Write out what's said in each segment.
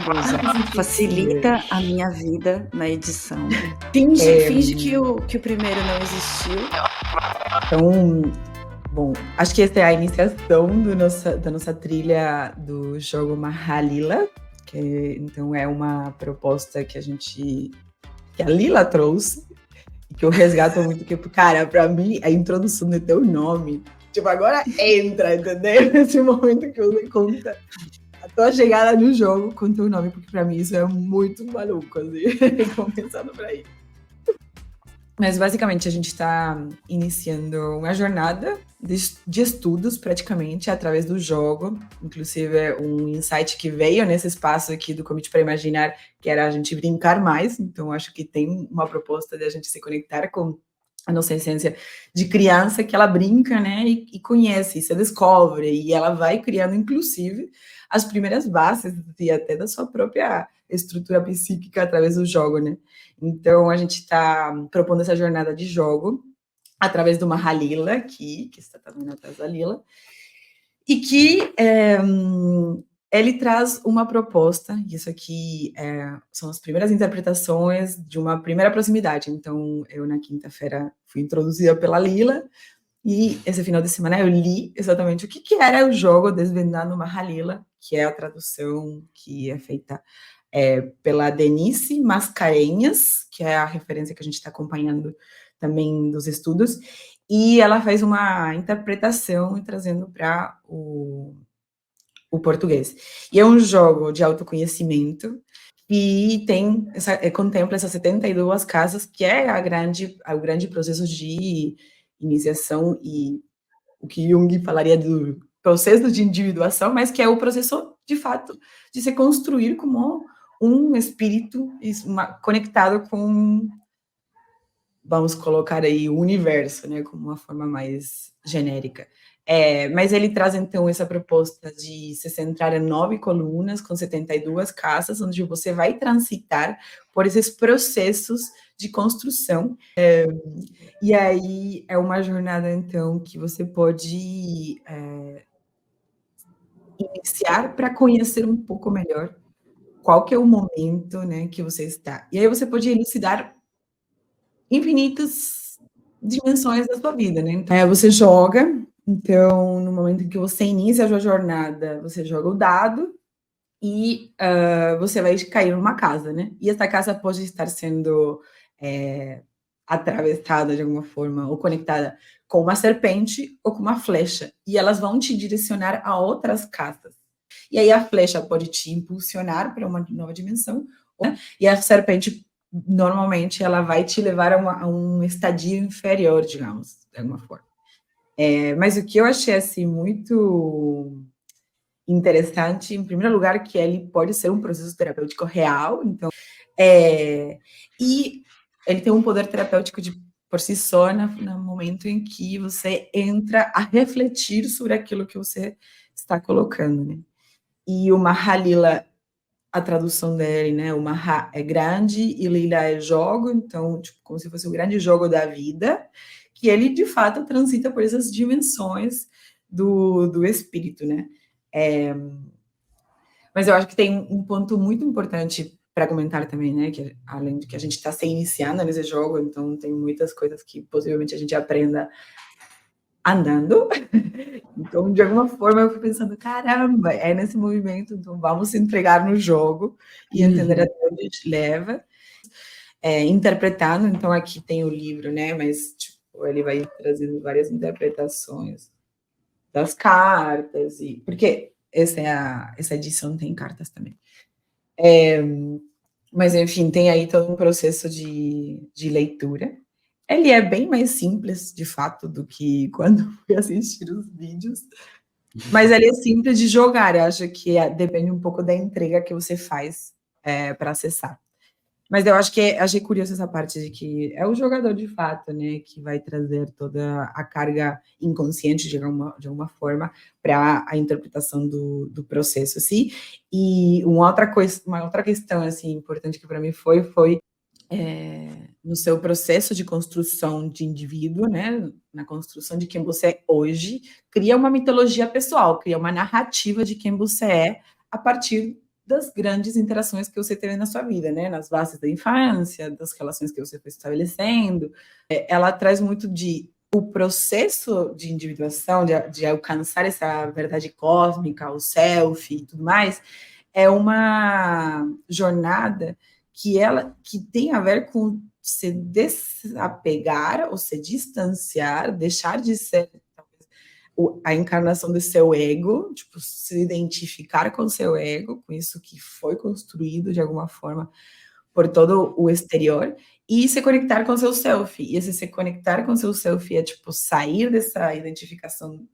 confusa. Facilita a minha vida na edição. Finge que o primeiro não existiu. Então, bom, acho que essa é a iniciação da nossa trilha do jogo Mahalila, que então é uma proposta que a Lila trouxe, e que eu resgato muito, que, cara, pra mim, a introdução do teu nome, tipo, agora entra, entendeu? Nesse momento que você conta a tua chegada no jogo com teu nome, porque pra mim isso é muito maluco, assim, começando por aí. Mas, basicamente, a gente está iniciando uma jornada de estudos, praticamente, através do jogo. Inclusive, um insight que veio nesse espaço aqui do Convite para Imaginar, que era a gente brincar mais. Então, acho que tem uma proposta de a gente se conectar com a nossa essência de criança, que ela brinca, né, e conhece, e se descobre, e ela vai criando, inclusive, as primeiras bases, e até da sua própria estrutura psíquica através do jogo, né. Então, a gente está propondo essa jornada de jogo através de uma Halila aqui, que está também atrás da Lila, e que ele traz uma proposta, e isso aqui são as primeiras interpretações de uma primeira proximidade. Então, eu, na quinta-feira, fui introduzida pela Lila, e esse final de semana eu li exatamente o que era o jogo Desvendando uma Halila, que é a tradução que é feita pela Denise Mascarenhas, que é a referência que a gente está acompanhando também dos estudos, e ela faz uma interpretação e trazendo para o português. E é um jogo de autoconhecimento e contempla essas 72 casas, que é o grande processo de iniciação e o que Jung falaria do processo de individuação, mas que é o processo, de fato, de se construir como um espírito conectado com, vamos colocar aí, o universo, né, como uma forma mais genérica. Mas ele traz, então, essa proposta de se centrar em 9 colunas, com 72 casas, onde você vai transitar por esses processos de construção. E aí é uma jornada, então, que você pode iniciar para conhecer um pouco melhor qual que é o momento, né, que você está. E aí você pode elucidar infinitas dimensões da sua vida, né. Então, você joga, então, no momento em que você inicia a sua jornada, você joga o dado e você vai cair numa casa, né. E essa casa pode estar sendo atravessada de alguma forma ou conectada com uma serpente ou com uma flecha, e elas vão te direcionar a outras casas. E aí a flecha pode te impulsionar para uma nova dimensão, né? E a serpente, normalmente, ela vai te levar a um estadio inferior, digamos, de alguma forma. Mas o que eu achei, assim, muito interessante, em primeiro lugar, que ele pode ser um processo terapêutico real, então, e ele tem um poder terapêutico por si só, no momento em que você entra a refletir sobre aquilo que você está colocando, né? E o Mahalila, a tradução dele, né? O Maha é grande e Lila é jogo, então, tipo, como se fosse o grande jogo da vida, que ele, de fato, transita por essas dimensões do espírito, né? Mas eu acho que tem um ponto muito importante para comentar também, né? Que além de que a gente está se iniciando nesse jogo, então tem muitas coisas que possivelmente a gente aprenda andando. Então, de alguma forma, eu fui pensando, caramba, é nesse movimento, então vamos se entregar no jogo e entender até onde a gente leva. Interpretando, então aqui tem o livro, né? Mas tipo, ele vai trazendo várias interpretações das cartas, porque essa edição tem cartas também. Mas, enfim, tem aí todo um processo de leitura. Ele é bem mais simples, de fato, do que quando fui assistir os vídeos, mas ele é simples de jogar. Eu acho que depende um pouco da entrega que você faz para acessar. Mas eu acho que achei curioso essa parte de que é o jogador, de fato, né, que vai trazer toda a carga inconsciente, de alguma forma, para a interpretação do processo, assim. E uma outra questão, assim, importante que para mim foi no seu processo de construção de indivíduo, né, na construção de quem você é hoje, cria uma mitologia pessoal, cria uma narrativa de quem você é a partir das grandes interações que você teve na sua vida, né? Nas bases da infância, das relações que você foi estabelecendo. Ela traz muito de o processo de individuação, de alcançar essa verdade cósmica, o self e tudo mais, é uma jornada que tem a ver com se desapegar ou se distanciar, deixar de ser a encarnação do seu ego, tipo, se identificar com o seu ego, com isso que foi construído de alguma forma por todo o exterior, e se conectar com o seu self. E esse se conectar com o seu self é, tipo, sair dessa identificação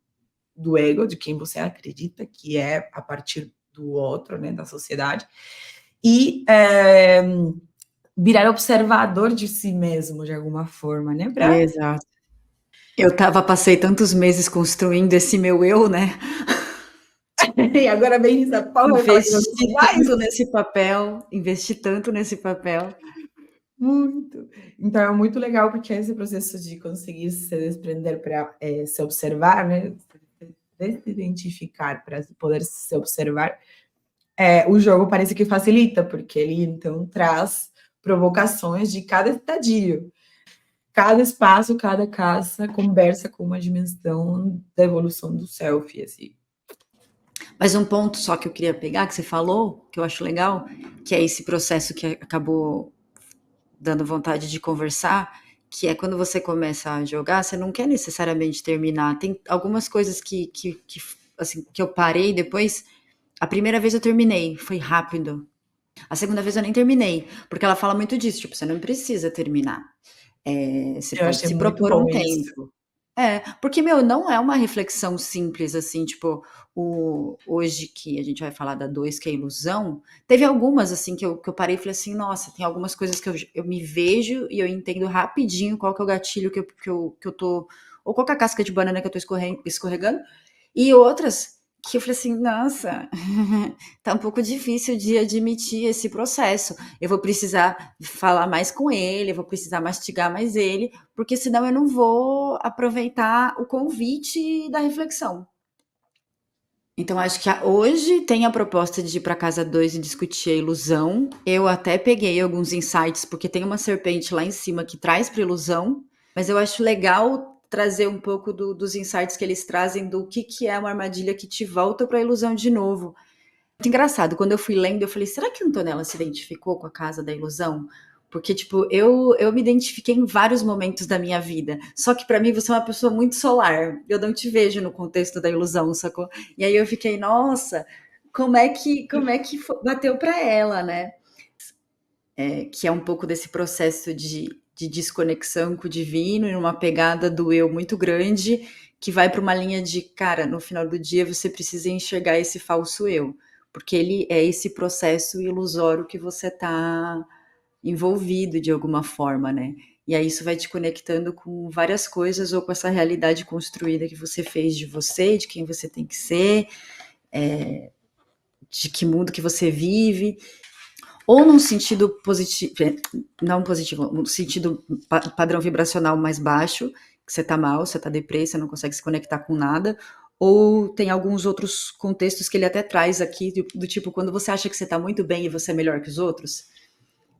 do ego, de quem você acredita que é a partir do outro, né, da sociedade, e virar observador de si mesmo, de alguma forma, né, Exato. Passei tantos meses construindo esse meu eu, né? E agora vem essa porra e fala que você não faz? Investi tanto nesse papel. Muito. Então é muito legal porque esse processo de conseguir se desprender para se observar, né? Se identificar para poder se observar, o jogo parece que facilita, porque ele então traz provocações de cada estadio. Cada espaço, cada casa conversa com uma dimensão da evolução do self, assim. Mas um ponto só que eu queria pegar, que você falou, que eu acho legal, que é esse processo que acabou dando vontade de conversar, que é quando você começa a jogar, você não quer necessariamente terminar. Tem algumas coisas que eu parei depois. A primeira vez eu terminei, foi rápido. A segunda vez eu nem terminei, porque ela fala muito disso, tipo, você não precisa terminar. Você Eu pode achei se muito propor bom um isso. tempo. Porque, não é uma reflexão simples, assim, tipo, hoje que a gente vai falar da 2, que é ilusão, teve algumas, assim, que eu parei e falei assim, nossa, tem algumas coisas que eu me vejo e eu entendo rapidinho qual que é o gatilho que eu tô, ou qual que é a casca de banana que eu tô escorregando, e outras que eu falei assim, nossa, tá um pouco difícil de admitir esse processo. Eu vou precisar falar mais com ele, eu vou precisar mastigar mais ele, porque senão eu não vou aproveitar o convite da reflexão. Então, acho que hoje tem a proposta de ir para casa 2 e discutir a ilusão. Eu até peguei alguns insights, porque tem uma serpente lá em cima que traz para ilusão, mas eu acho legal trazer um pouco dos insights que eles trazem do que é uma armadilha que te volta para a ilusão de novo. Muito engraçado, quando eu fui lendo, eu falei, será que a Antonella se identificou com a Casa da Ilusão? Porque, tipo, eu me identifiquei em vários momentos da minha vida. Só que para mim você é uma pessoa muito solar. Eu não te vejo no contexto da ilusão, sacou? E aí eu fiquei, nossa, como é que bateu para ela, né? Que é um pouco desse processo de desconexão com o divino e uma pegada do eu muito grande, que vai para uma linha de, cara, no final do dia você precisa enxergar esse falso eu, porque ele é esse processo ilusório que você está envolvido de alguma forma, né? E aí isso vai te conectando com várias coisas ou com essa realidade construída que você fez de você, de quem você tem que ser, de que mundo que você vive, ou num sentido positivo, não positivo, num sentido padrão vibracional mais baixo, que você tá mal, você tá deprê, você não consegue se conectar com nada, ou tem alguns outros contextos que ele até traz aqui, do tipo, quando você acha que você tá muito bem e você é melhor que os outros,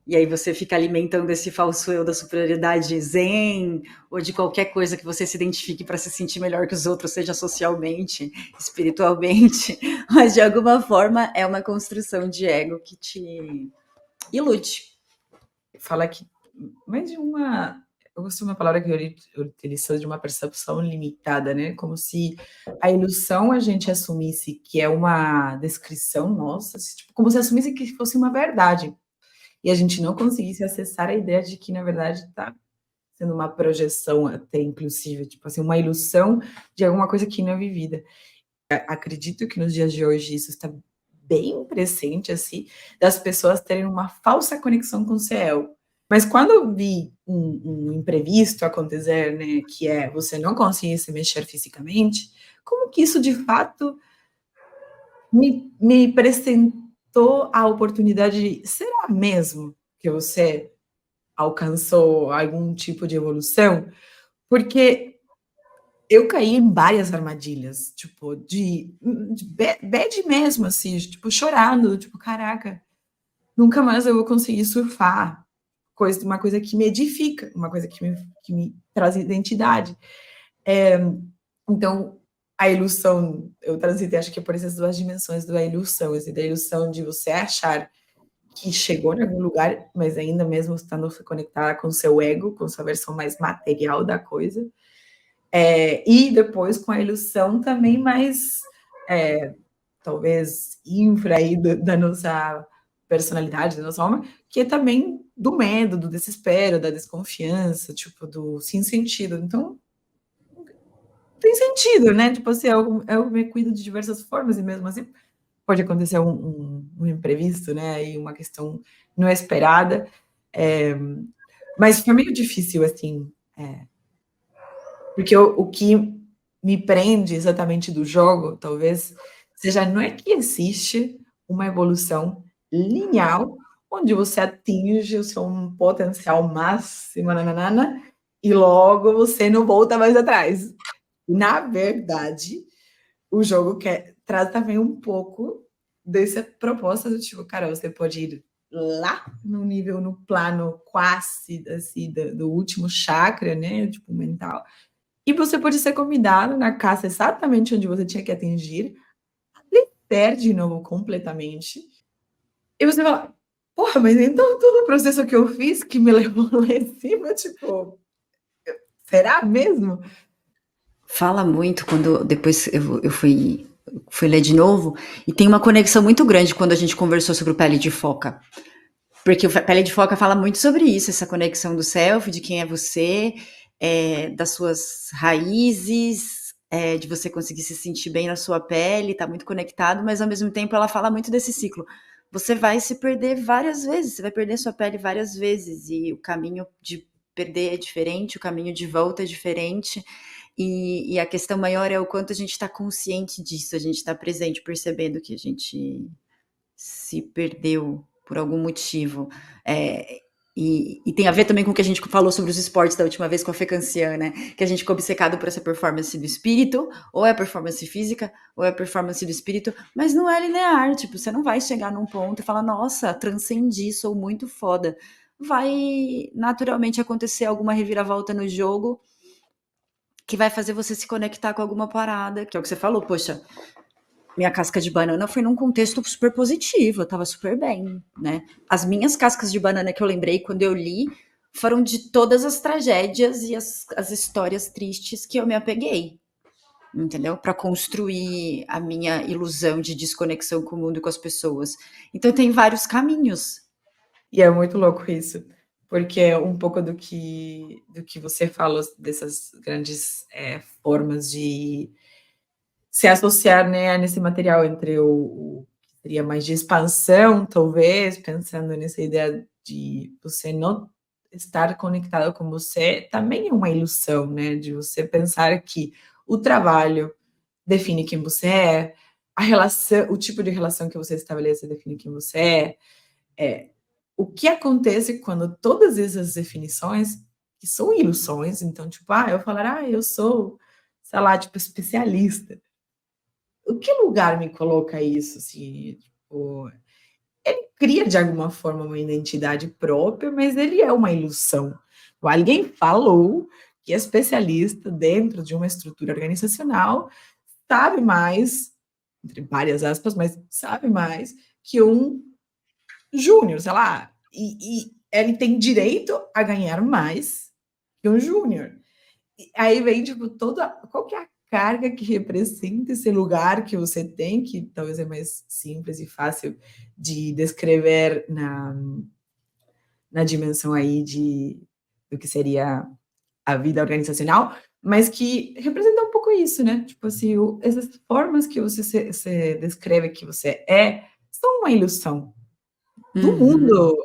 e aí você fica alimentando esse falso eu da superioridade zen, ou de qualquer coisa que você se identifique para se sentir melhor que os outros, seja socialmente, espiritualmente, mas de alguma forma é uma construção de ego que te ilude. Fala que mais de uma... Eu gostei de uma palavra que ele utilizou, de uma percepção limitada, né? Como se a ilusão a gente assumisse que é uma descrição nossa, tipo, como se assumisse que fosse uma verdade. E a gente não conseguisse acessar a ideia de que, na verdade, está sendo uma projeção até, inclusive, tipo assim, uma ilusão de alguma coisa que não é vivida. Acredito que nos dias de hoje isso está bem presente, assim, das pessoas terem uma falsa conexão com o céu. Mas quando eu vi um imprevisto acontecer, né, que é você não conseguir se mexer fisicamente, como que isso, de fato, me apresentou a oportunidade de, será mesmo que você alcançou algum tipo de evolução? Porque Eu caí em várias armadilhas, tipo, de bad mesmo, assim, tipo, chorando, tipo, caraca, nunca mais eu vou conseguir surfar. Uma coisa que me edifica, uma coisa que me traz identidade. Então, a ilusão, eu transitei, acho que por essas duas dimensões da ilusão, assim, da ilusão de você achar que chegou em algum lugar, mas ainda mesmo estando conectada com seu ego, com sua versão mais material da coisa. E depois com a ilusão também mais, talvez, infra aí da nossa personalidade, da nossa alma, que é também do medo, do desespero, da desconfiança, tipo, do sem sentido. Então, tem sentido, né? Tipo assim, eu me cuido de diversas formas e mesmo assim pode acontecer um imprevisto, né? E uma questão não esperada. É, mas foi meio difícil, assim, porque o que me prende exatamente do jogo, talvez, seja não é que existe uma evolução linear, onde você atinge o seu potencial máximo, nananana, e logo você não volta mais atrás. Na verdade, o jogo traz também um pouco dessa proposta do tipo, cara, você pode ir lá no nível, no plano quase assim, do último chakra, né? Tipo, mental. E você pode ser convidado na casa exatamente onde você tinha que atingir, perde de novo completamente. E você fala, porra, mas então todo o processo que eu fiz que me levou lá em cima, tipo, será mesmo? Fala muito quando depois eu fui ler de novo, e tem uma conexão muito grande quando a gente conversou sobre o Pele de Foca. Porque o Pele de Foca fala muito sobre isso, essa conexão do self, de quem é você, das suas raízes, de você conseguir se sentir bem na sua pele, tá muito conectado, mas ao mesmo tempo ela fala muito desse ciclo. Você vai se perder várias vezes, você vai perder sua pele várias vezes, e o caminho de perder é diferente, o caminho de volta é diferente, e a questão maior é o quanto a gente está consciente disso, a gente está presente, percebendo que a gente se perdeu por algum motivo. E tem a ver também com o que a gente falou sobre os esportes da última vez com a Fê Cancian, né? Que a gente ficou obcecado por essa performance do espírito, ou é a performance física, ou é a performance do espírito, mas não é linear, tipo, você não vai chegar num ponto e falar, nossa, transcendi, sou muito foda. Vai naturalmente acontecer alguma reviravolta no jogo que vai fazer você se conectar com alguma parada, que é o que você falou, poxa, minha casca de banana foi num contexto super positivo, eu tava super bem, né? As minhas cascas de banana que eu lembrei quando eu li foram de todas as tragédias e as histórias tristes que eu me apeguei, entendeu? Para construir a minha ilusão de desconexão com o mundo e com as pessoas. Então tem vários caminhos. E é muito louco isso, porque é um pouco do que você falou, dessas grandes formas de se associar, né, nesse material entre o que seria mais de expansão, talvez, pensando nessa ideia de você não estar conectado com você, também é uma ilusão, né, de você pensar que o trabalho define quem você é, a relação, o tipo de relação que você estabelece define quem você o que acontece quando todas essas definições, que são ilusões, então, tipo, eu falar, eu sou, sei lá, tipo, especialista. O que lugar me coloca isso, assim, tipo, ele cria de alguma forma uma identidade própria, mas ele é uma ilusão. Alguém falou que é especialista dentro de uma estrutura organizacional, sabe mais, entre várias aspas, mas sabe mais que um júnior, sei lá, e ele tem direito a ganhar mais que um júnior. Aí vem, tipo, qual que é a carga que representa esse lugar que você tem, que talvez é mais simples e fácil de descrever na dimensão aí do que seria a vida organizacional, mas que representa um pouco isso, né? Tipo assim, essas formas que você se descreve que você são uma ilusão do Uhum. mundo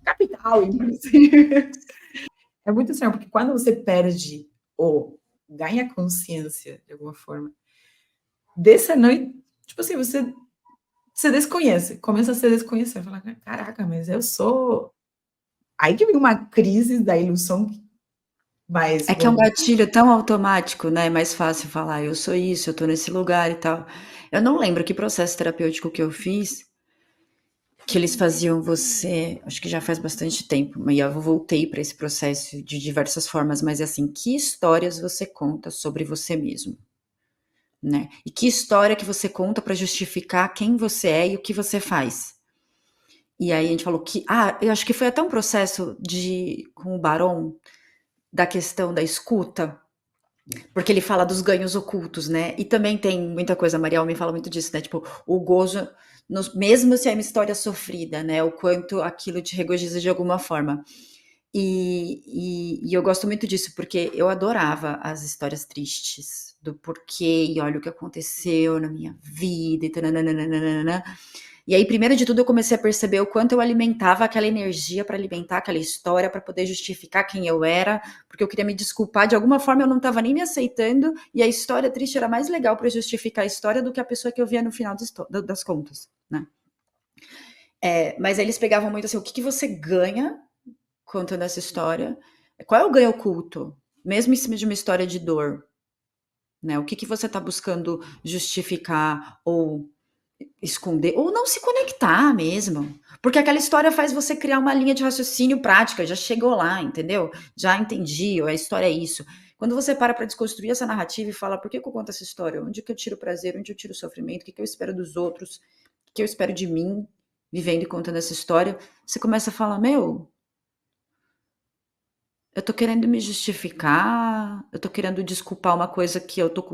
capital, inclusive. É muito estranho, porque quando você perde ou ganha consciência, de alguma forma, dessa noite, tipo assim, você se desconhece, começa a se desconhecer, fala, caraca, mas eu sou. Aí que vem uma crise da ilusão Mas, É que é um bom, gatilho tão automático, né? É mais fácil falar, eu sou isso, eu tô nesse lugar e tal. Eu não lembro que processo terapêutico que eu fiz, que eles faziam você, acho que já faz bastante tempo, mas eu voltei para esse processo de diversas formas, mas é assim, que histórias você conta sobre você mesmo, né? E que história que você conta para justificar quem você é e o que você faz? E aí a gente falou que, eu acho que foi até um processo de com o Baron da questão da escuta, porque ele fala dos ganhos ocultos, né? E também tem muita coisa, a Mariel me fala muito disso, né? Tipo, o gozo, mesmo se é uma história sofrida, né? O quanto aquilo te regozija de alguma forma. E eu gosto muito disso, porque eu adorava as histórias tristes, do porquê, e olha o que aconteceu na minha vida, e tananana. E aí, primeiro de tudo, eu comecei a perceber o quanto eu alimentava aquela energia para alimentar aquela história, para poder justificar quem eu era, porque eu queria me desculpar. De alguma forma, eu não estava nem me aceitando, e a história triste era mais legal para justificar a história do que a pessoa que eu via no final das contas, né? Mas aí eles pegavam muito assim: o que, que você ganha contando essa história? Qual é o ganho oculto? Mesmo em cima de uma história de dor, né? O que, que você está buscando justificar ou esconder, ou não se conectar mesmo. Porque aquela história faz você criar uma linha de raciocínio prática, já chegou lá, entendeu? Já entendi, a história é isso. Quando você para desconstruir essa narrativa e fala, por que, que eu conto essa história? Onde que eu tiro prazer? Onde eu tiro sofrimento? O que, que eu espero dos outros? O que eu espero de mim, vivendo e contando essa história? Você começa a falar, meu, eu tô querendo me justificar, eu tô querendo desculpar uma coisa que eu tô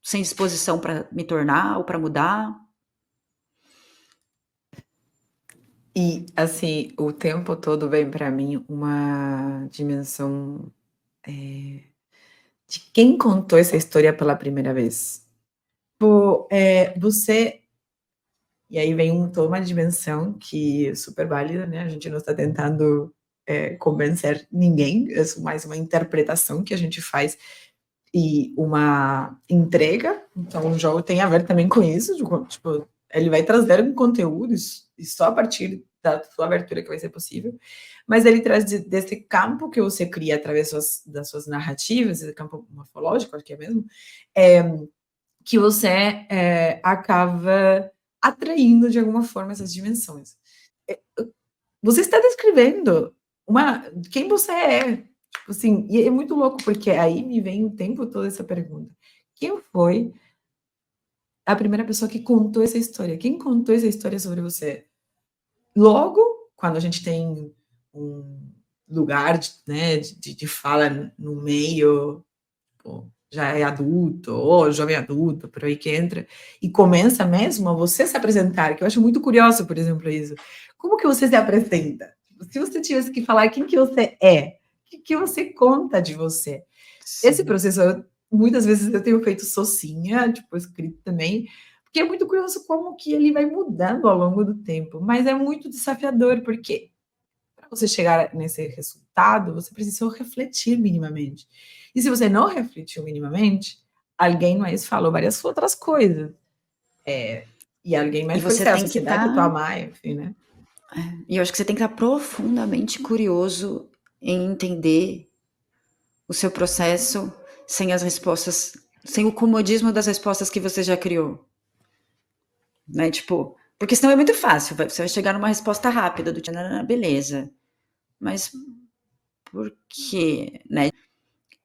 sem disposição para me tornar ou para mudar. e assim, o tempo todo vem para mim uma dimensão, de quem contou essa história pela primeira vez. Pô, você e aí vem toda uma dimensão que é super válida, né, a gente não está tentando, convencer ninguém, é mais uma interpretação que a gente faz e uma entrega, então o jogo tem a ver também com isso, tipo, ele vai trazer um conteúdo e só a partir da sua abertura que vai ser possível, mas ele traz desse campo que você cria através das suas narrativas, esse campo morfológico, acho que é mesmo, é, que você acaba atraindo de alguma forma essas dimensões. É, você está descrevendo quem você é. Tipo assim, e é muito louco, porque aí me vem o tempo todo essa pergunta. Quem foi a primeira pessoa que contou essa história? Quem contou essa história sobre você? Logo, quando a gente tem um lugar de fala no meio, pô, já é adulto, ou jovem adulto, por aí que entra, e começa mesmo a você se apresentar, que eu acho muito curioso, por exemplo, isso. Como que você se apresenta? Se você tivesse que falar quem que você é, o que você conta de você? Esse Sim. processo, muitas vezes eu tenho feito sozinha, tipo, escrito também, porque é muito curioso como que ele vai mudando ao longo do tempo, mas é muito desafiador, porque para você chegar nesse resultado, você precisa refletir minimamente. E se você não refletiu minimamente, alguém mais falou várias outras coisas. E alguém E mais pode você ser a tem que sociedade, a estar. tua mãe, enfim, né? E eu acho que você tem que estar profundamente curioso em entender o seu processo sem as respostas, sem o comodismo das respostas que você já criou, né? Tipo, porque senão é muito fácil, você vai chegar numa resposta rápida do tipo, beleza, mas por quê, né?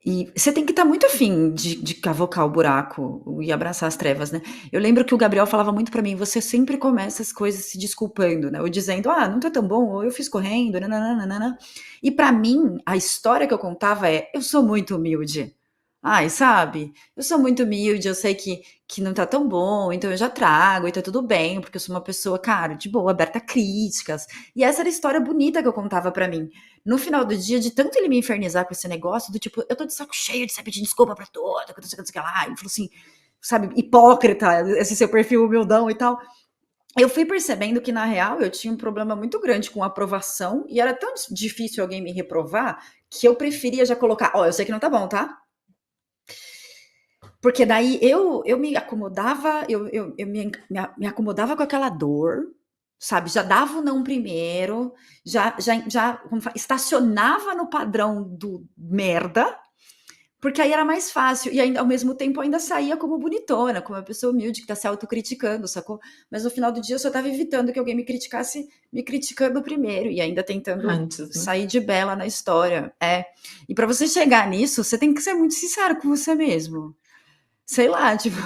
E você tem que estar muito afim de cavocar o buraco e abraçar as trevas, né? Eu lembro que o Gabriel falava muito pra mim, você sempre começa as coisas se desculpando, né? Ou dizendo, não tá tão bom, ou eu fiz correndo, nananana. E pra mim, a história que eu contava é, eu sou muito humilde. Ai, sabe? Eu sou muito humilde, eu sei que não tá tão bom, então eu já trago, e tá tudo bem, porque eu sou uma pessoa, cara, de boa, aberta a críticas. E essa era a história bonita que eu contava pra mim. No final do dia, de tanto ele me infernizar com esse negócio, do tipo, eu tô de saco cheio de você pedir desculpa pra toda, que não sei o que lá. Ele falou assim, sabe, hipócrita, esse seu perfil humildão e tal. Eu fui percebendo que, na real, eu tinha um problema muito grande com aprovação, e era tão difícil alguém me reprovar, que eu preferia já colocar, eu sei que não tá bom, tá? Porque daí eu me acomodava, eu me acomodava com aquela dor, sabe? Já dava o não primeiro, estacionava no padrão do merda, porque aí era mais fácil, e ainda, ao mesmo tempo ainda saía como bonitona, como uma pessoa humilde que tá se autocriticando, sacou? Mas no final do dia eu só tava evitando que alguém me criticasse, me criticando primeiro, e ainda tentando Antes, né? sair de bela na história. E para você chegar nisso, você tem que ser muito sincero com você mesmo. Sei lá, tipo.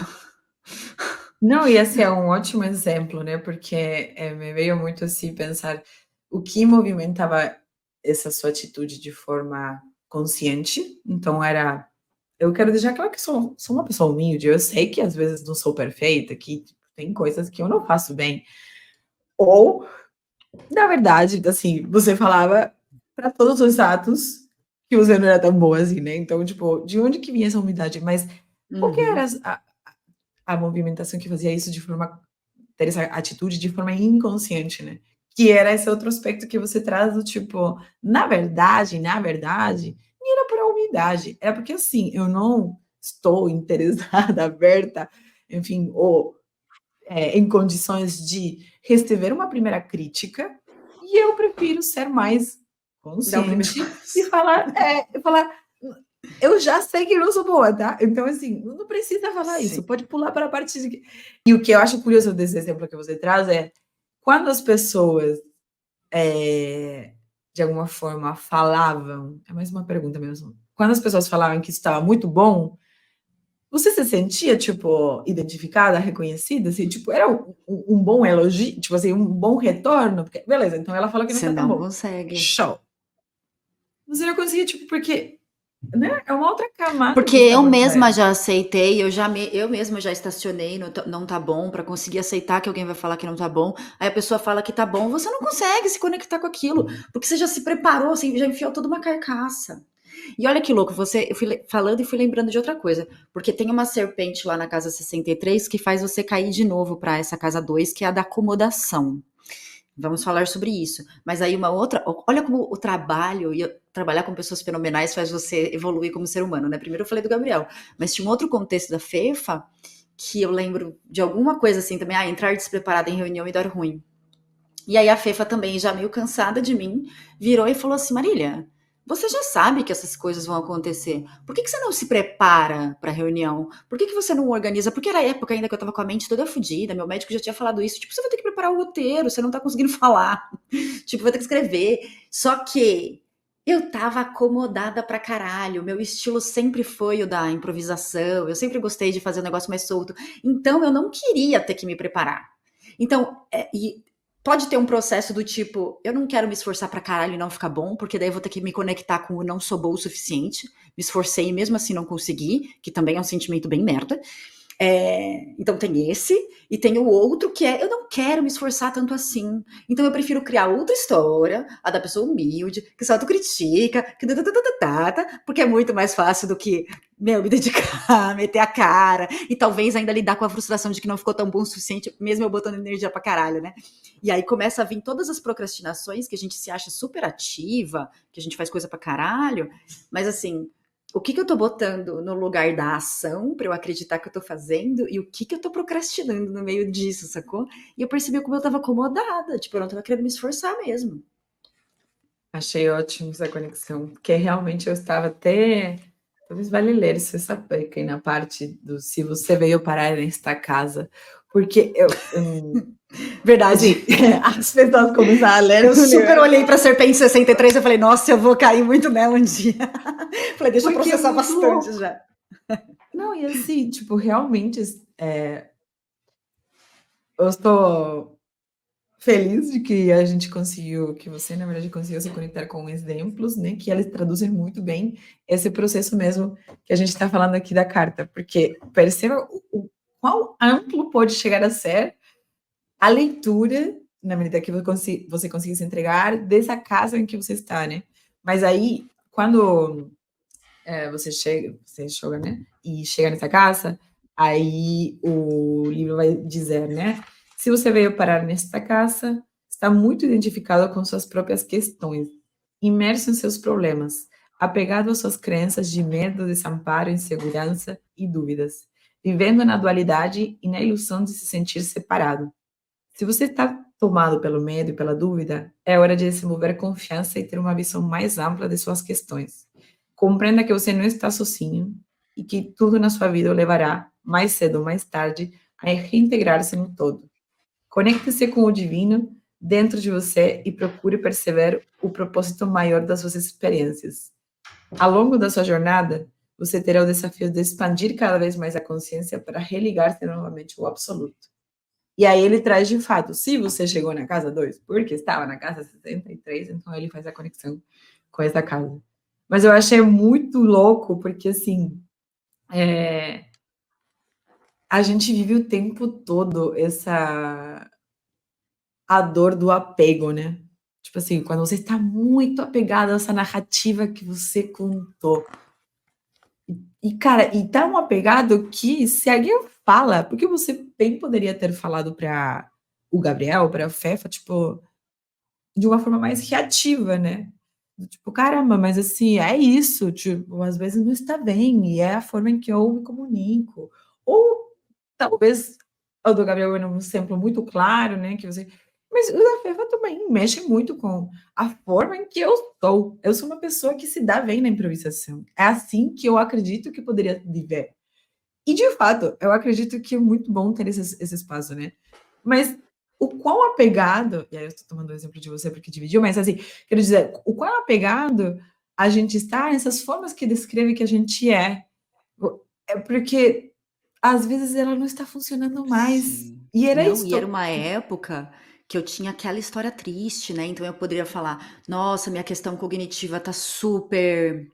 Não, e esse é um ótimo exemplo, né? Porque me veio muito assim pensar o que movimentava essa sua atitude de forma consciente. Então era, eu quero deixar claro que sou uma pessoa humilde. Eu sei que às vezes não sou perfeita, que tem coisas que eu não faço bem. Ou, na verdade, assim, você falava para todos os atos que você não era tão boa assim, né? Então, tipo, de onde que vinha essa humildade? Mas qual que era Uhum. a movimentação que fazia isso de forma ter essa atitude de forma inconsciente, né? Que era esse outro aspecto que você traz do tipo, na verdade, nem era por humildade, é porque assim, eu não estou interessada, aberta, enfim, ou em condições de receber uma primeira crítica, e eu prefiro ser mais Dá o primeiro consciente e passo. falar, eu já sei que eu não sou boa, tá? Então, assim, não precisa falar isso, Sim. pode pular para a parte de. E o que eu acho curioso desse exemplo que você traz é quando as pessoas, de alguma forma, falavam. É mais uma pergunta mesmo. Quando as pessoas falavam que isso estava muito bom, você se sentia, tipo, identificada, reconhecida? Assim, tipo, era um bom elogio, tipo assim, um bom retorno? Porque, beleza, então ela falou que não Você está tão não bom. consegue. Show! Você não conseguia, tipo, porque, né, é uma outra camada Porque que está eu por mesma trás. já aceitei, eu mesma já estacionei no não tá bom, para conseguir aceitar que alguém vai falar que não tá bom. Aí a pessoa fala que tá bom, você não consegue se conectar com aquilo, porque você já se preparou, assim, já enfiou toda uma carcaça. E olha que louco, eu fui falando e fui lembrando de outra coisa, porque tem uma serpente lá na casa 63 que faz você cair de novo para essa casa 2, que é a da acomodação. Vamos falar sobre isso. Mas aí uma outra, olha como o trabalho e trabalhar com pessoas fenomenais faz você evoluir como ser humano, né? Primeiro eu falei do Gabriel, mas tinha um outro contexto da Fefa que eu lembro de alguma coisa assim também, entrar despreparada em reunião e dar ruim. E aí a Fefa também, já meio cansada de mim, virou e falou assim: Marília, você já sabe que essas coisas vão acontecer. Por que, que você não se prepara para a reunião? Por que, que você não organiza? Porque era a época ainda que eu tava com a mente toda fodida, meu médico já tinha falado isso. Tipo, você vai ter que preparar o roteiro, você não tá conseguindo falar. Tipo, vai ter que escrever. Só que eu tava acomodada pra caralho. Meu estilo sempre foi o da improvisação. Eu sempre gostei de fazer um negócio mais solto. Então eu não queria ter que me preparar. Então, e pode ter um processo do tipo, eu não quero me esforçar pra caralho e não ficar bom, porque daí eu vou ter que me conectar com o não sou boa o suficiente. Me esforcei e mesmo assim não consegui, que também é um sentimento bem merda. Então tem esse, e tem o outro que é eu não quero me esforçar tanto assim. Então eu prefiro criar outra história, a da pessoa humilde, que só autocritica, porque é muito mais fácil do que, me dedicar, meter a cara, e talvez ainda lidar com a frustração de que não ficou tão bom o suficiente, mesmo eu botando energia pra caralho, né? E aí começa a vir todas as procrastinações que a gente se acha super ativa, que a gente faz coisa pra caralho, mas assim, o que eu tô botando no lugar da ação para eu acreditar que eu tô fazendo e o que eu tô procrastinando no meio disso, sacou? E eu percebi como eu tava acomodada, tipo, eu não tava querendo me esforçar mesmo. Achei ótimo essa conexão, porque realmente eu estava até. Talvez vale ler isso essa peca aí na parte do se você veio parar nesta casa. Porque Verdade. assim, as pessoas começaram a ler Eu no super livro, olhei pra Serpente 63 e falei, nossa, eu vou cair muito nela um dia. Falei, deixa eu porque é processar muito bastante louco. já. Não, e assim, tipo, realmente, eu estou feliz de que a gente conseguiu, que você, na verdade, conseguiu se conectar com exemplos, né, que eles traduzem muito bem esse processo mesmo que a gente está falando aqui da carta, porque perceba o quão amplo pode chegar a ser a leitura, na medida que você conseguir se entregar dessa casa em que você está, né? Mas aí, quando você chega, né? E chega nessa casa, aí o livro vai dizer, né? Se você veio parar nesta casa, está muito identificado com suas próprias questões, imerso em seus problemas, apegado às suas crenças de medo, desamparo, insegurança e dúvidas, vivendo na dualidade e na ilusão de se sentir separado. Se você está tomado pelo medo e pela dúvida, é hora de desenvolver confiança e ter uma visão mais ampla de suas questões. Compreenda que você não está sozinho e que tudo na sua vida o levará, mais cedo ou mais tarde, a reintegrar-se no todo. Conecte-se com o divino dentro de você e procure perceber o propósito maior das suas experiências. Ao longo da sua jornada, você terá o desafio de expandir cada vez mais a consciência para religar-se novamente ao absoluto. E aí ele traz de fato, se você chegou na casa 2, porque estava na casa 63, então ele faz a conexão com essa casa. Mas eu achei muito louco, porque assim, a gente vive o tempo todo a dor do apego, né? Tipo assim, quando você está muito apegado a essa narrativa que você contou. E, cara, e tá um apegado que se alguém fala, porque você bem poderia ter falado para o Gabriel, para a Fefa, tipo, de uma forma mais reativa, né? Do tipo, caramba, mas assim, é isso, tipo, às vezes não está bem, e é a forma em que eu me comunico. Ou talvez o do Gabriel era um exemplo muito claro, né? Que você. Mas o da Fefa também mexe muito com a forma em que eu sou. Eu sou uma pessoa que se dá bem na improvisação. É assim que eu acredito que poderia viver. E de fato, eu acredito que é muito bom ter esse espaço, né? Mas o quão apegado, e aí eu estou tomando o exemplo de você porque dividiu, mas assim, quero dizer, o quão apegado a gente está nessas formas que descreve que a gente é. É porque às vezes ela não está funcionando mais. Sim. E era Não, e era isso. uma época que eu tinha aquela história triste, né? Então eu poderia falar: nossa, minha questão cognitiva tá super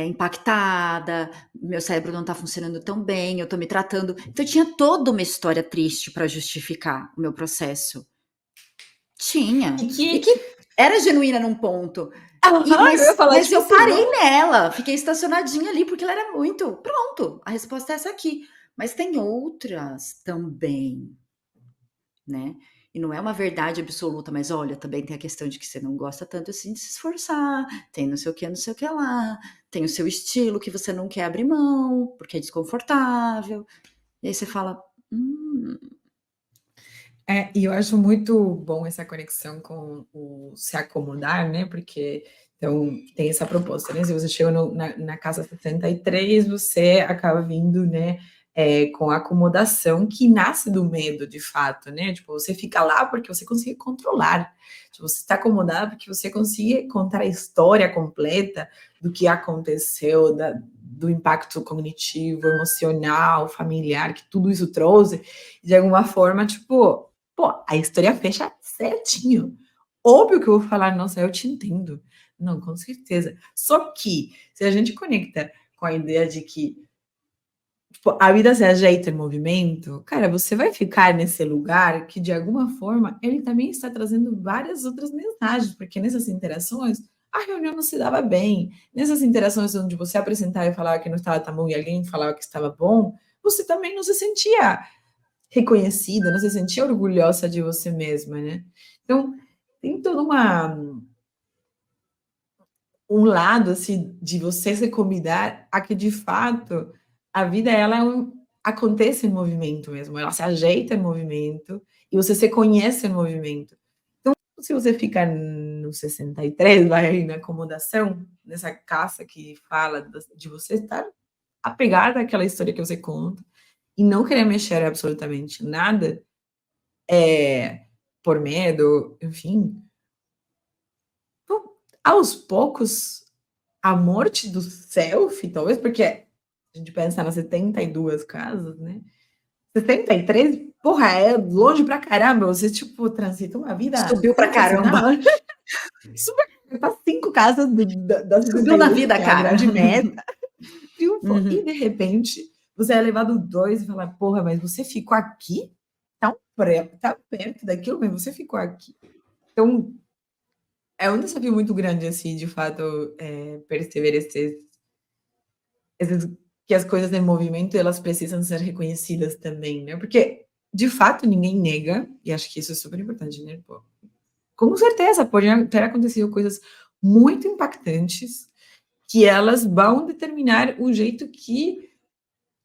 impactada, meu cérebro não tá funcionando tão bem, eu tô me tratando. Então eu tinha toda uma história triste para justificar o meu processo. E Tinha. que. E que era genuína num ponto. Aham, eu ia falar, Mas tipo eu assim, parei não. nela, fiquei estacionadinha ali, porque ela era muito. Pronto, a resposta é essa aqui. Mas tem outras também, né? E não é uma verdade absoluta, mas olha, também tem a questão de que você não gosta tanto assim de se esforçar, tem não sei o que lá, tem o seu estilo que você não quer abrir mão, porque é desconfortável. E aí você fala, É, e eu acho muito bom essa conexão com o se acomodar, né? Porque então tem essa proposta, né? Se você chega na casa 63, você acaba vindo, né? Com a acomodação que nasce do medo, de fato, né? Tipo, você fica lá porque você consegue controlar. Tipo, você está acomodado porque você consegue contar a história completa do que aconteceu, do impacto cognitivo, emocional, familiar, que tudo isso trouxe. De alguma forma, tipo, pô, a história fecha certinho. Óbvio que eu vou falar, nossa, eu te entendo. Não, com certeza. Só que, se a gente conecta com a ideia de que tipo, a vida se ajeita em movimento, cara, você vai ficar nesse lugar que, de alguma forma, ele também está trazendo várias outras mensagens, porque nessas interações, a reunião não se dava bem. Nessas interações onde você apresentava e falava que não estava tão bom e alguém falava que estava bom, você também não se sentia reconhecida, não se sentia orgulhosa de você mesma, né? Então, tem todo um lado, assim, de você se convidar a que, de fato, a vida, ela acontece em movimento mesmo, ela se ajeita em movimento e você se conhece em movimento. Então, se você ficar no 63, vai aí na acomodação, nessa caça que fala de você estar apegada àquela história que você conta e não querer mexer absolutamente nada, por medo, enfim. Então, aos poucos, a morte do self, talvez, porque a gente pensa nas 72 casas, né? 73, porra, é longe pra caramba. Você, tipo, transita uma vida subiu pra caramba. sensacional. Super, tá 5 casas da Subiu na 72, vida, que é a cara. grande meta. Triunfou. E, Uhum. de repente, você é levado 2 e fala, porra, mas você ficou aqui? Tá perto daquilo, mas você ficou aqui. Então, é um desafio muito grande, assim, de fato, perceber esses que as coisas em movimento, elas precisam ser reconhecidas também, né, porque, de fato, ninguém nega, e acho que isso é super importante, né, pô, com certeza, podem ter acontecido coisas muito impactantes, que elas vão determinar o jeito que,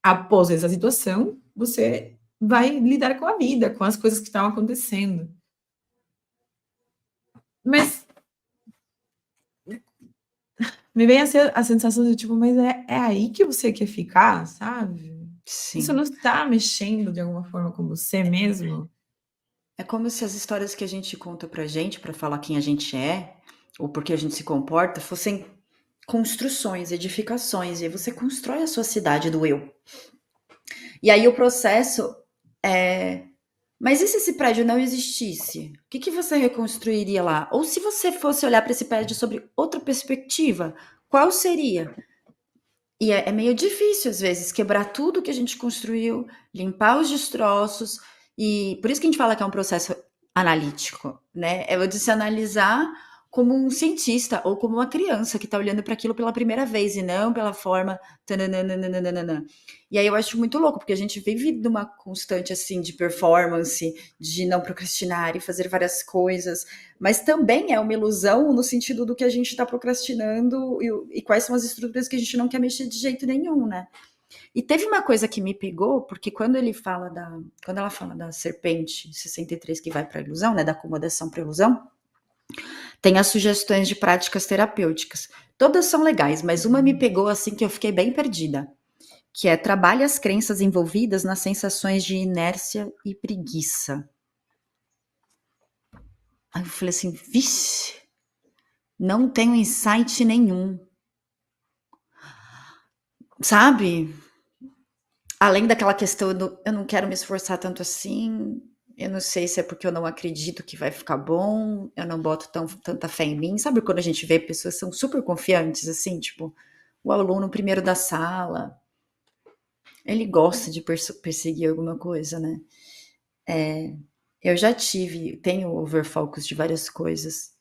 após essa situação, você vai lidar com a vida, com as coisas que estão acontecendo. Mas me vem a sensação de tipo, mas é aí que você quer ficar, sabe? Isso não Sim. está mexendo de alguma forma com você mesmo? É como se as histórias que a gente conta pra gente, pra falar quem a gente é, ou porque a gente se comporta, fossem construções, edificações, e aí você constrói a sua cidade do eu. E aí o processo é. Mas e se esse prédio não existisse? O que você reconstruiria lá? Ou se você fosse olhar para esse prédio sobre outra perspectiva, qual seria? E é meio difícil, às vezes, quebrar tudo que a gente construiu, limpar os destroços, e por isso que a gente fala que é um processo analítico, né? É o de se analisar como um cientista ou como uma criança que está olhando para aquilo pela primeira vez e não pela forma. Tananana. E aí eu acho muito louco, porque a gente vive numa constante assim de performance, de não procrastinar e fazer várias coisas, mas também é uma ilusão no sentido do que a gente está procrastinando e quais são as estruturas que a gente não quer mexer de jeito nenhum, né? E teve uma coisa que me pegou, porque quando ela fala da serpente 63 que vai para a ilusão, né, da acomodação para a ilusão, tem as sugestões de práticas terapêuticas. Todas são legais, mas uma me pegou assim que eu fiquei bem perdida, que é trabalhe as crenças envolvidas nas sensações de inércia e preguiça. Aí eu falei assim, vixe, não tenho insight nenhum. Sabe? Além daquela questão do eu não quero me esforçar tanto assim, eu não sei se é porque eu não acredito que vai ficar bom, eu não boto tanta fé em mim. Sabe quando a gente vê pessoas que são super confiantes, assim, tipo, o aluno primeiro da sala, ele gosta de perseguir alguma coisa, né? Eu já tenho overfocus de várias coisas,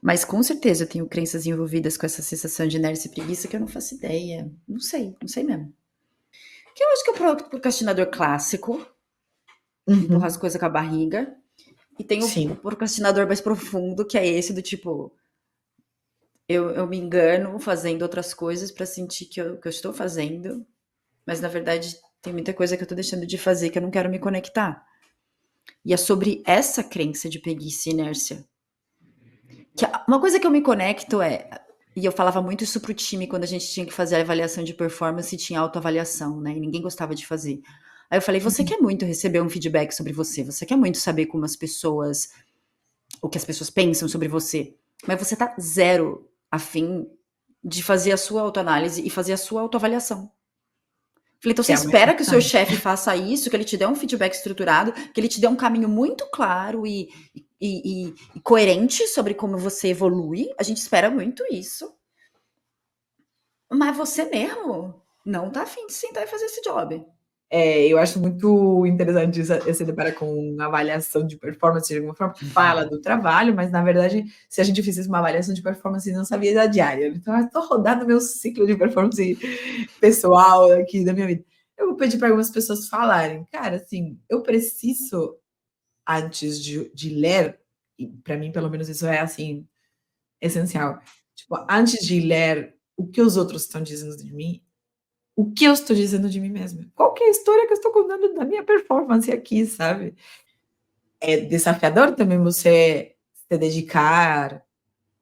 mas com certeza eu tenho crenças envolvidas com essa sensação de inércia e preguiça que eu não faço ideia. Não sei mesmo. Que eu acho que é o procrastinador clássico, empurrar as Uhum. coisas com a barriga. E tem o Sim. procrastinador mais profundo, que é esse do tipo, eu me engano fazendo outras coisas para sentir que eu estou fazendo, mas na verdade tem muita coisa que eu tô deixando de fazer que eu não quero me conectar. E é sobre essa crença de preguiça e inércia. Uma coisa que eu me conecto é. E eu falava muito isso pro time quando a gente tinha que fazer a avaliação de performance e tinha autoavaliação, né? E ninguém gostava de fazer. Aí eu falei, você Uhum. quer muito receber um feedback sobre você quer muito saber como as pessoas, o que as pessoas pensam sobre você, mas você tá zero afim de fazer a sua autoanálise e fazer a sua autoavaliação. Falei, então Que você é o mais espera que o seu importante. chefe faça isso, que ele te dê um feedback estruturado, que ele te dê um caminho muito claro e coerente sobre como você evolui. A gente espera muito isso. Mas você mesmo não tá afim de sentar e fazer esse job. Eu acho muito interessante você depara com uma avaliação de performance de alguma forma que fala do trabalho, mas na verdade, se a gente fizesse uma avaliação de performance, não sabia da diária. Então, eu estou rodando meu ciclo de performance pessoal aqui da minha vida. Eu vou pedir para algumas pessoas falarem, cara, assim, eu preciso, antes de ler, e para mim, pelo menos, isso é assim, essencial. Tipo, antes de ler o que os outros estão dizendo de mim, o que eu estou dizendo de mim mesma? Qual que é a história que eu estou contando da minha performance aqui, sabe? É desafiador também você se dedicar,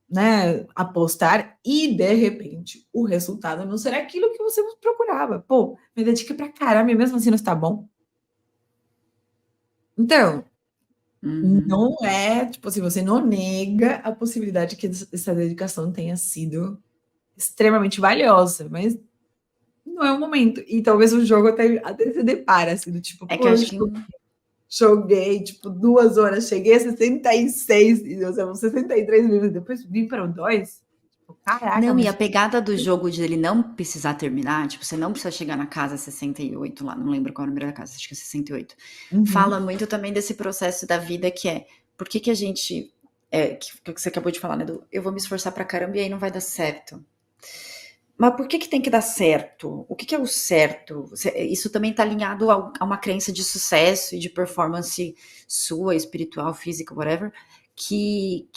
né, apostar e de repente o resultado não será aquilo que você procurava. Pô, me dediquei pra caramba e mesmo assim não está bom. Então, Uhum. não é, tipo assim, você não nega a possibilidade que essa dedicação tenha sido extremamente valiosa, mas não é o momento. E talvez o jogo até se depara, assim, do tipo, É que eu acho poxa, que joguei, tipo, 2 horas, cheguei a 66, e ou seja, 63 minutos, depois vim para o 2. Tipo, caraca, não, e a mas pegada do jogo de ele não precisar terminar, tipo, você não precisa chegar na casa 68 lá, não lembro qual é o número da casa, acho que é 68. Fala uhum. muito também desse processo da vida que é, por que que a gente, que você acabou de falar, né, do eu vou me esforçar pra caramba e aí não vai dar certo. Mas por que que tem que dar certo? O que que é o certo? Isso também está alinhado a uma crença de sucesso e de performance sua, espiritual, física, whatever, que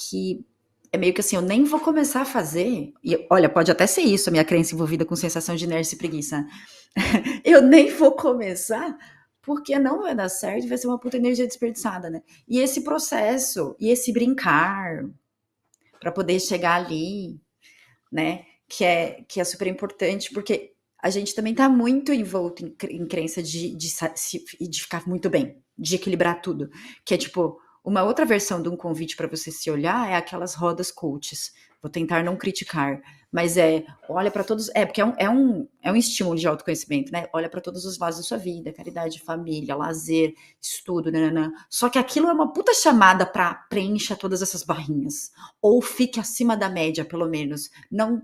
é meio que assim, eu nem vou começar a fazer. E olha, pode até ser isso, a minha crença envolvida com sensação de inércia e preguiça. Eu nem vou começar, porque não vai dar certo, vai ser uma puta energia desperdiçada, né? E esse processo, e esse brincar, para poder chegar ali, né? Que é super importante, porque a gente também tá muito envolto em crença de ficar muito bem, de equilibrar tudo. Que é tipo, uma outra versão de um convite para você se olhar é aquelas rodas coaches. Vou tentar não criticar, mas olha para todos. Porque é um estímulo de autoconhecimento, né? Olha para todos os lados da sua vida: caridade, família, lazer, estudo, nananã. Só que aquilo é uma puta chamada para preencha todas essas barrinhas. Ou fique acima da média, pelo menos. Não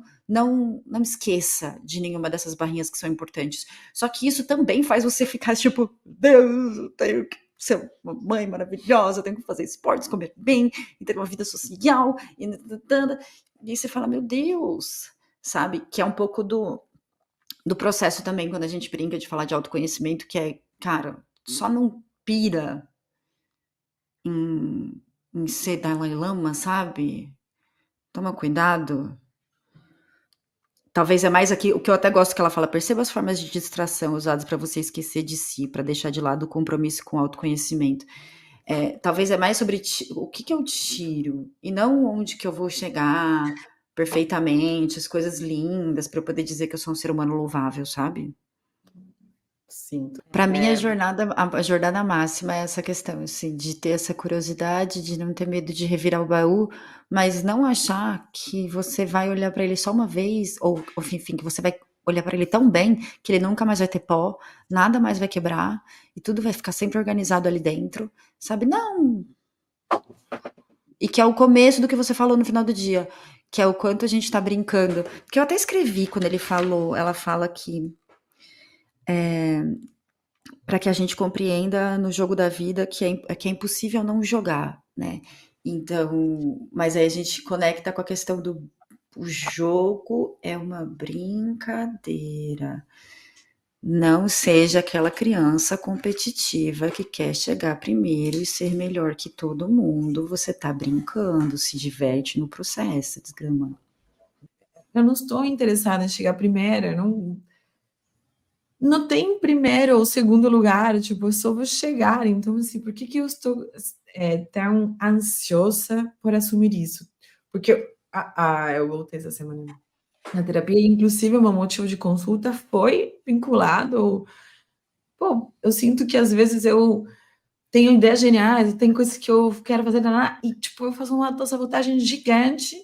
esqueça de nenhuma dessas barrinhas que são importantes. Só que isso também faz você ficar tipo, Deus, eu tenho que ser uma mãe maravilhosa, eu tenho que fazer esportes, comer bem, e ter uma vida social, e aí você fala, meu Deus, sabe? Que é um pouco do processo também, quando a gente brinca de falar de autoconhecimento, que é, cara, só não pira em ser Dalai Lama, sabe? Toma cuidado. Talvez é mais aqui, o que eu até gosto que ela fala, perceba as formas de distração usadas para você esquecer de si, para deixar de lado o compromisso com o autoconhecimento. Talvez é mais sobre o que eu tiro, e não onde que eu vou chegar perfeitamente, as coisas lindas, para eu poder dizer que eu sou um ser humano louvável, sabe? Sinto. Para mim, a jornada máxima é essa questão, assim, de ter essa curiosidade, de não ter medo de revirar o baú, mas não achar que você vai olhar para ele só uma vez, ou enfim, que você vai olhar para ele tão bem que ele nunca mais vai ter pó, nada mais vai quebrar, e tudo vai ficar sempre organizado ali dentro, sabe? Não! E que é o começo do que você falou no final do dia, que é o quanto a gente tá brincando. Porque eu até escrevi quando ela fala que para que a gente compreenda no jogo da vida que é impossível não jogar, né? Então, mas aí a gente conecta com a questão do o jogo é uma brincadeira. Não seja aquela criança competitiva que quer chegar primeiro e ser melhor que todo mundo. Você tá brincando, se diverte no processo, desgrama. Eu não estou interessada em chegar primeiro, eu não tem primeiro ou segundo lugar, tipo, eu só vou chegar. Então, assim, por que eu estou tão ansiosa por assumir isso? Porque eu voltei essa semana na terapia, e inclusive o meu motivo de consulta foi vinculado. Pô, eu sinto que às vezes eu tenho ideias geniais, tem coisas que eu quero fazer, e tipo, eu faço uma autossabotagem gigante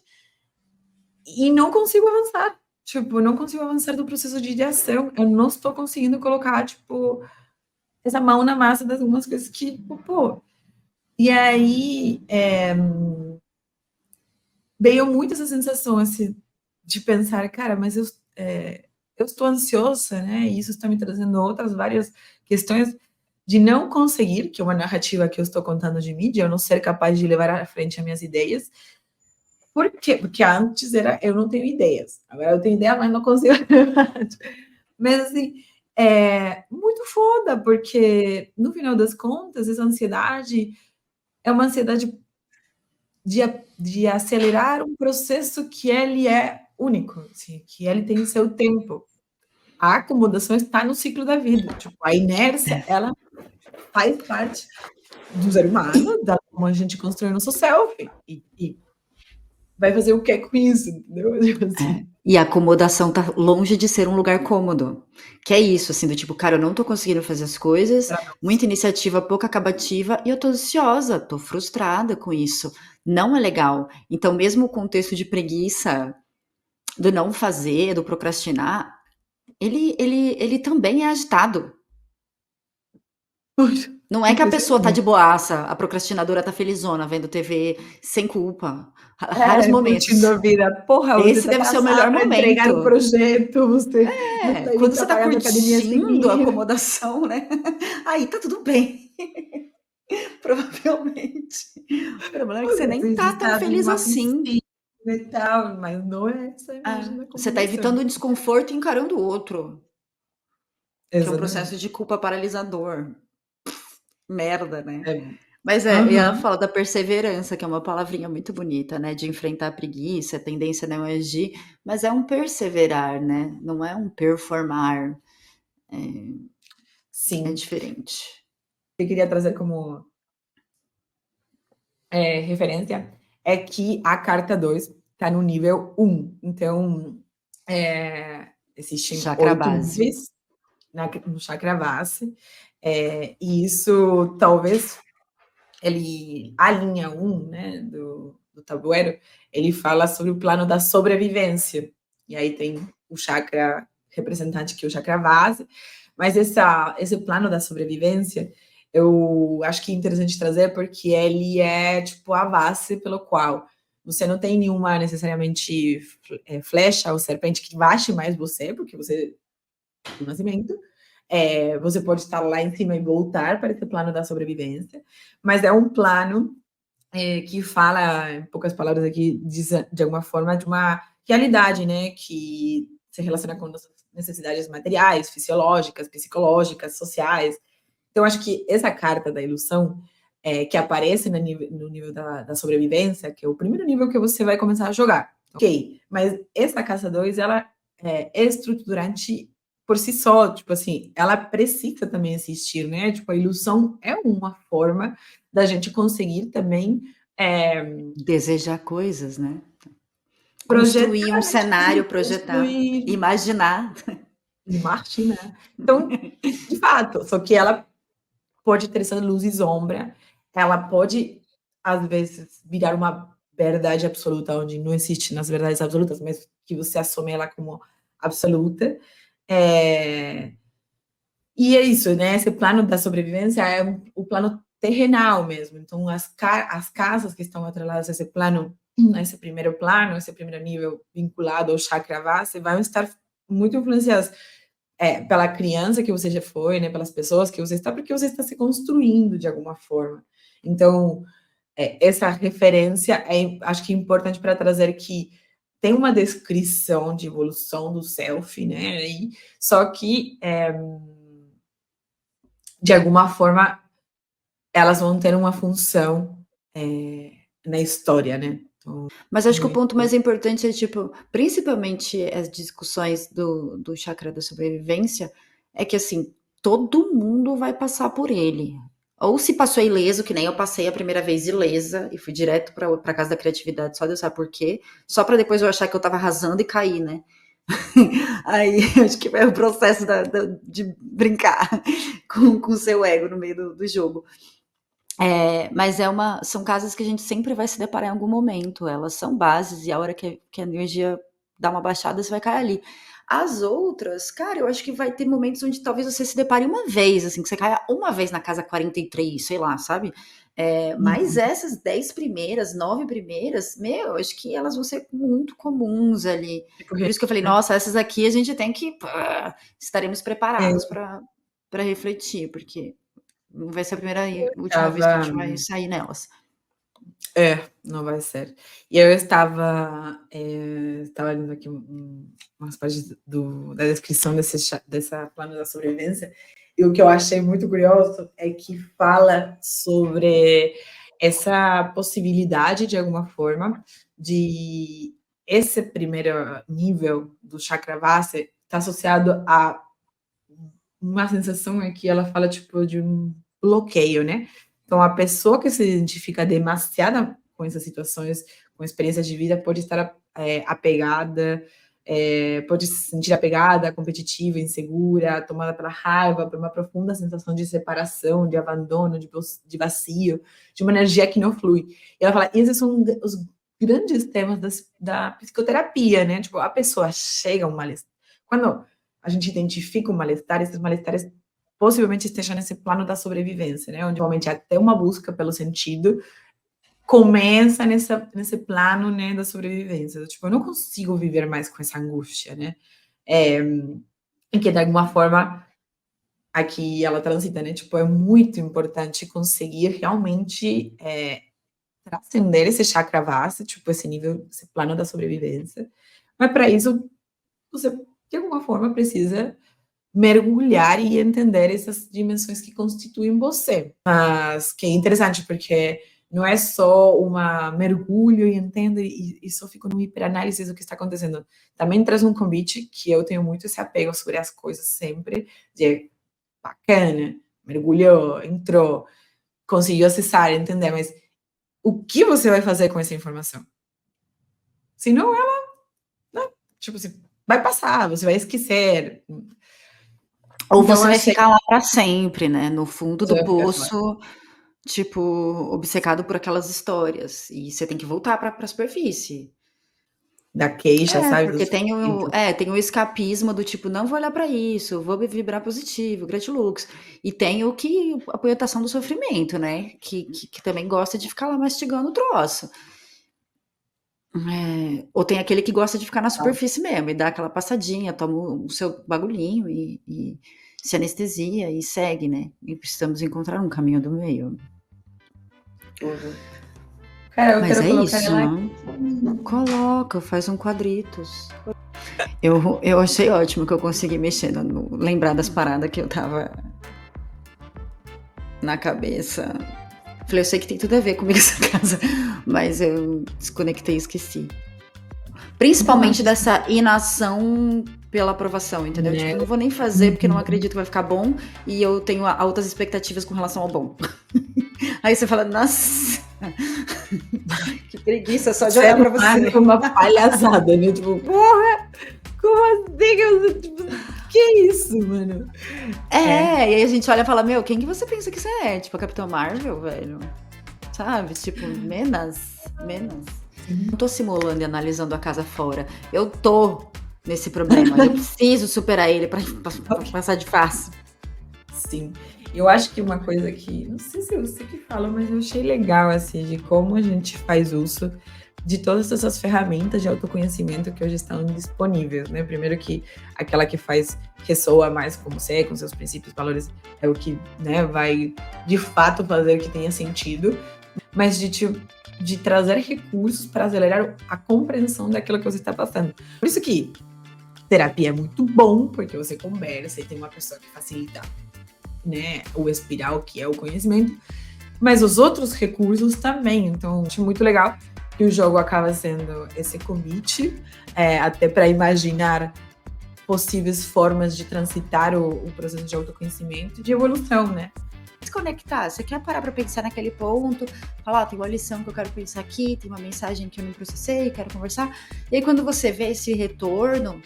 e não consigo avançar. Tipo, não consigo avançar do processo de ideação. Eu não estou conseguindo colocar, tipo, essa mão na massa das algumas coisas que, tipo, pô. E aí veio muito essa sensação, assim, de pensar, cara, mas eu estou ansiosa, né? E isso está me trazendo outras várias questões de não conseguir, que é uma narrativa que eu estou contando de mim, de eu não ser capaz de levar à frente as minhas ideias. Por quê? Porque antes era eu não tenho ideias. Agora eu tenho ideia, mas não consigo. Mas assim, é muito foda, porque no final das contas, essa ansiedade é uma ansiedade de acelerar um processo que ele é único, assim, que ele tem seu tempo. A acomodação está no ciclo da vida. Tipo, a inércia, ela faz parte do ser humano, da como a gente constrói nosso self. E vai fazer o que com isso, entendeu? Tipo assim. E a acomodação tá longe de ser um lugar cômodo. Que é isso, assim, do tipo, cara, eu não tô conseguindo fazer as coisas, muita iniciativa, pouca acabativa, e eu tô ansiosa, tô frustrada com isso. Não é legal. Então, mesmo o contexto de preguiça, do não fazer, do procrastinar, ele também é agitado. Não é que a pessoa tá de boaça, a procrastinadora tá felizona, vendo TV sem culpa. Raros Curtindo momentos. a vida. Porra, você Esse tá deve ser o atrasado melhor para entregar o momento. projeto, você não tá Quando indo você tá trabalhar na academia sem curtindo a ir. acomodação, né? Aí tá tudo bem. Provavelmente. O problema é que você Às nem vezes tá tão está feliz numa assim. piscina e tal, mas não é essa a imagem da Você tá acomodação. evitando o desconforto e encarando o outro. Que é um processo Exatamente. de culpa paralisador. Merda, né? É, Mas e ela aham. fala da perseverança, que é uma palavrinha muito bonita, né? De enfrentar a preguiça, a tendência a não agir, mas é um perseverar, né? Não é um performar. É Sim. diferente. Eu queria trazer como referência é que a carta 2 está no nível 1. Então, existem Chakra 8 base. níveis no chakra base, e isso talvez ele, a linha 1, né, do tabuleiro, ele fala sobre o plano da sobrevivência. E aí tem o chakra representante, que é o chakra base, mas esse plano da sobrevivência, eu acho que é interessante trazer porque ele é tipo a base pelo qual você não tem nenhuma necessariamente flecha ou serpente que baixe mais você, porque você do nascimento. Você pode estar lá em cima e voltar para esse plano da sobrevivência, mas é um plano que fala, em poucas palavras aqui, diz de alguma forma de uma realidade, né, que se relaciona com nossas necessidades materiais, fisiológicas, psicológicas, sociais. Então, acho que essa carta da ilusão, que aparece no nível da sobrevivência, que é o primeiro nível que você vai começar a jogar. Ok, mas essa casa 2, ela é estruturante por si só, tipo assim, ela precisa também existir, né? Tipo, a ilusão é uma forma da gente conseguir também Desejar coisas, né. Construir projetar, um né? Tipo assim, cenário, projetar, construir, imaginar. imaginar. Então, de fato, só que ela pode ter essa luz e sombra, ela pode, às vezes, virar uma verdade absoluta, onde não existe nas verdades absolutas, mas que você assume ela como absoluta. É, e é isso, né? Esse plano da sobrevivência é o plano terrenal mesmo. Então, as casas que estão atreladas a esse plano, a esse primeiro plano, esse primeiro nível vinculado ao chakra base, vão estar muito influenciadas pela criança que você já foi, né? Pelas pessoas que você está, porque você está se construindo de alguma forma. Então, essa referência acho que é importante para trazer que tem uma descrição de evolução do self, né? Só que de alguma forma, elas vão ter uma função na história, né? Então, Mas acho que o muito. ponto mais importante é, tipo, principalmente as discussões do chakra da sobrevivência, é que, assim, todo mundo vai passar por ele. Ou se passou ileso, que nem eu passei a primeira vez ilesa e fui direto pra casa da criatividade, só Deus sabe por quê, só pra depois eu achar que eu tava arrasando e cair, né? Aí acho que é o processo de brincar com o seu ego no meio do jogo. Mas são casas que a gente sempre vai se deparar em algum momento. Elas são bases, e a hora que a energia dá uma baixada, você vai cair ali. As outras, cara, eu acho que vai ter momentos onde talvez você se depare uma vez, assim, que você caia uma vez na casa 43, sei lá, sabe? Mas Uhum. essas 10 primeiras, 9 primeiras, meu, acho que elas vão ser muito comuns ali. Tipo, Por isso que eu falei, né? nossa, essas aqui a gente tem que. Estaremos É, preparados para refletir, porque não vai ser a primeira e última vez que a estava, gente vai sair nelas. não vai ser. E eu estava lendo aqui umas páginas da descrição dessa plano da sobrevivência, e o que eu achei muito curioso é que fala sobre essa possibilidade, de alguma forma, de esse primeiro nível do chakra base está associado a uma sensação que ela fala, tipo, de um bloqueio, né? Então, a pessoa que se identifica demasiada com essas situações, com experiências de vida, pode estar apegada, pode se sentir apegada, competitiva, insegura, tomada pela raiva, por uma profunda sensação de separação, de abandono, de vazio, de uma energia que não flui. E ela fala, esses são os grandes temas da psicoterapia, né? Tipo, a pessoa chega a um malestar. Quando a gente identifica um malestar, esses malestares possivelmente estejam nesse plano da sobrevivência, né? Onde realmente até uma busca pelo sentido começa nesse plano, né, da sobrevivência. Tipo, eu não consigo viver mais com essa angústia, né? E que de alguma forma aqui ela transita, né? Tipo, é muito importante conseguir realmente transcender esse chakra vasta, tipo, esse nível, esse plano da sobrevivência. Mas para isso, você de alguma forma precisa mergulhar e entender essas dimensões que constituem você. Mas que é interessante, porque não é só uma mergulho e entendo e só fico no hiperanálise do que está acontecendo. Também traz um convite que eu tenho muito esse apego sobre as coisas sempre, de bacana, mergulhou, entrou, conseguiu acessar, entender, mas o que você vai fazer com essa informação? Senão ela, né, tipo assim, vai passar, você vai esquecer. Ou Então você vai achei ficar lá para sempre, né, no fundo você do vai ficar assim, poço, tipo, obcecado por aquelas histórias, e você tem que voltar para a superfície. da queixa, É, sabe, do porque sofrimento. tem o escapismo do tipo, não vou olhar para isso, vou vibrar positivo, gratilux. E tem o que a punhetação do sofrimento, né? Que também gosta de ficar lá mastigando o troço. Ou tem aquele que gosta de ficar na superfície mesmo e dá aquela passadinha, toma o seu bagulhinho e se anestesia e segue, né? E precisamos encontrar um caminho do meio. Tudo. Cara, eu Mas quero é colocar isso, ela né? aqui. Coloca, faz um quadritos. Eu achei ótimo que eu consegui mexer, lembrar das paradas que eu tava na cabeça. Falei, eu sei que tem tudo a ver comigo essa casa, mas eu desconectei e esqueci. Principalmente dessa inação pela aprovação, entendeu? Né? Tipo, eu não vou nem fazer porque não acredito que vai ficar bom e eu tenho altas expectativas com relação ao bom. Aí você fala, nossa, que preguiça só de olhar pra você. É uma palhaçada, né? Tipo, porra, como assim? Tipo, que isso, mano? E aí a gente olha e fala, meu, quem que você pensa que você é? Tipo, a Capitã Marvel, velho? Sabe? Tipo, menos. Não tô simulando e analisando a casa fora. Eu tô nesse problema. Eu preciso superar ele pra passar de fase. Sim. Eu acho que uma coisa que, não sei se você que fala, mas eu achei legal, assim, de como a gente faz uso de todas essas ferramentas de autoconhecimento que hoje estão disponíveis, né? Primeiro que aquela que faz, ressoa mais com você, com seus princípios, valores, é o que, né, vai de fato fazer que tenha sentido, mas de trazer recursos para acelerar a compreensão daquilo que você está passando. Por isso que terapia é muito bom, porque você conversa e tem uma pessoa que facilita, né, o espiral, que é o conhecimento, mas os outros recursos também. Então, acho muito legal que o jogo acaba sendo esse convite, até para imaginar possíveis formas de transitar o processo de autoconhecimento e de evolução, né? Desconectar, você quer parar para pensar naquele ponto, falar, tem uma lição que eu quero pensar aqui, tem uma mensagem que eu não processei, quero conversar. E aí quando você vê esse retorno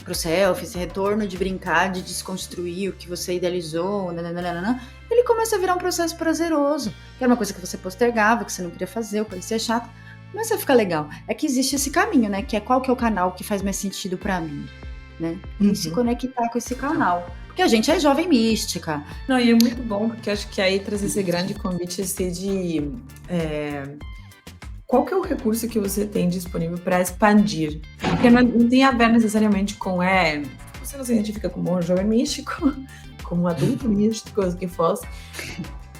pro self, esse retorno de brincar, de desconstruir o que você idealizou, nananana, ele começa a virar um processo prazeroso, que era uma coisa que você postergava, que você não queria fazer, ou parecia chato, começa a ficar legal. É que existe esse caminho, né, que é qual que é o canal que faz mais sentido para mim, né, e se conectar com esse canal. Porque a gente é jovem mística. Não, e é muito bom, porque acho que aí traz esse grande convite de qual que é o recurso que você tem disponível para expandir? Porque não tem a ver necessariamente com você não se identifica como um jovem místico, como um adulto místico, o que fosse,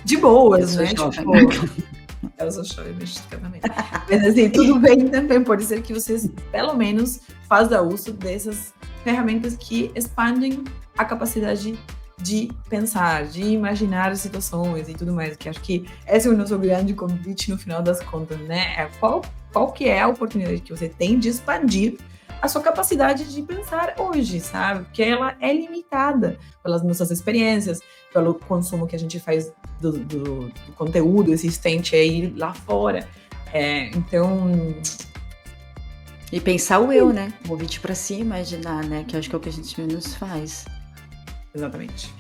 de boas, né? Jovem. Tipo, eu sou jovem mística também. Mas assim, tudo bem também, pode ser que vocês, pelo menos, façam uso dessas ferramentas que expandem a capacidade de pensar, de imaginar situações e tudo mais, que acho que esse é o nosso grande convite no final das contas, né? Qual que é a oportunidade que você tem de expandir a sua capacidade de pensar hoje, sabe? Porque ela é limitada pelas nossas experiências, pelo consumo que a gente faz do conteúdo existente aí lá fora. Então... E pensar o eu, né? O convite para si imaginar, né? Que acho que é o que a gente menos faz. Exatamente.